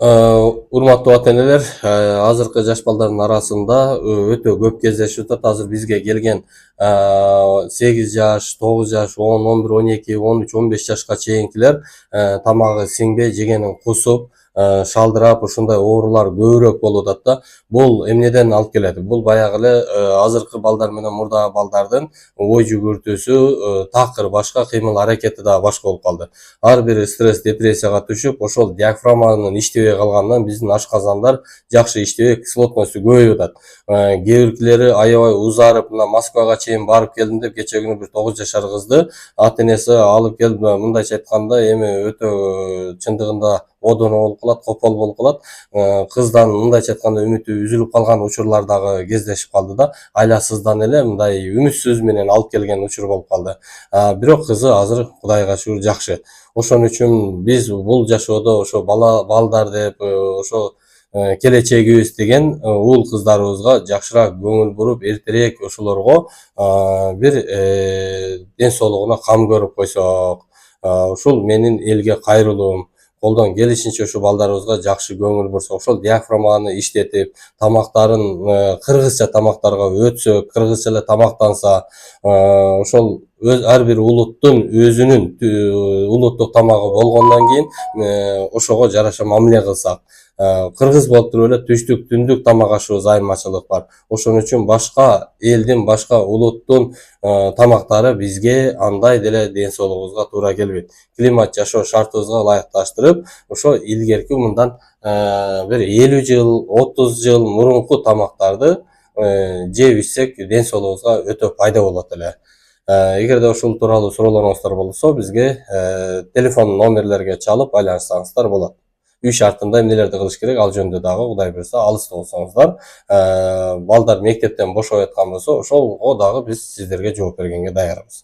Урматтуу ата-энелер, азыркы жаш балдардын арасында өтө көп кездешип атат. Азыр бизге келген 8 жаш, 9 жаш, 10, 11, 12, 13, 15 жашка чейинкилер тамагы сиңбей, жегенин кусуп, шалдырап, ушундай оорулар көбүрөөк болуп атат да. Бул эмнеден алып келет? Бул баягы эле азыркы балдар менен мурдагы балдардын ой жүгүртүүсү такыр башка, кыймыл аракети дагы башка болуп калды. Ар бир стресс, депрессияга түшүп, ошол диафрагманын иштебей калганынан биздин ашказандар жакшы иштебей, кислотносту көбөйүп атат. Кээ биркилери аябай узарып, мына Москвага чейин барып келдим деп, кече күнү бир 9 жашар кызды ата-энеси алып келип, мындайча айтканда, эми өтө чындыгында одоно болуп калат, копол болуп калат. Кыздан мындайча айтканда үмүтү үзүлүп калган учурлар дагы кездешип калды да. Айласыздан эле мындай үмүтсүз менен алып келген учур болуп калды. Бирок кызы азыр Кудайга шүгүр жакшы. Ошон үчүн биз бул жашоодо ошо балдар деп, ошо келечегибиз деген уул кыздарыбызга жакшыраак көңүл буруп, эртерээк ошолорго бир ден соолугуна кам көрүп койсок, ушул менин элге кайрылуум. Колдон келишинче ошо балдарыбызга жакшы көңүл бурсак, ошол диафрагманы иштетип, тамактарын кыргызча тамактарга өтсөк, кыргызча эле тамактанса, ошол ар бир улуттун өзүнүн улуттук тамагы болгондон кийин ошого жараша мамиле кылсак, кыргыз болуп туруп эле түштүк, түндүк тамак ашыбыз айырмачылык бар. Ошон үчүн башка элдин, башка улуттун тамактары бизге андай деле ден соолугубузга туура келбейт. Климат, жашоо шартыбызга ылайыкташтырып, ошо илгерки мындан бир 50 жыл, 30 жыл мурунку тамактарды жеп ичсек ден соолугубузга өтө пайда болот эле. Эгерде ушул тууралуу суроолоруңуздар болсо, бизге телефон номерлерге чалып айланышсаңыздар болот. Үй шартында эмнелерди кылыш керек, ал жөнүндө дагы Кудай буйрса алыста болсоңуздар, балдар мектептен бошоп аткан болсо, ошого дагы биз сиздерге жооп бергенге даярбыз.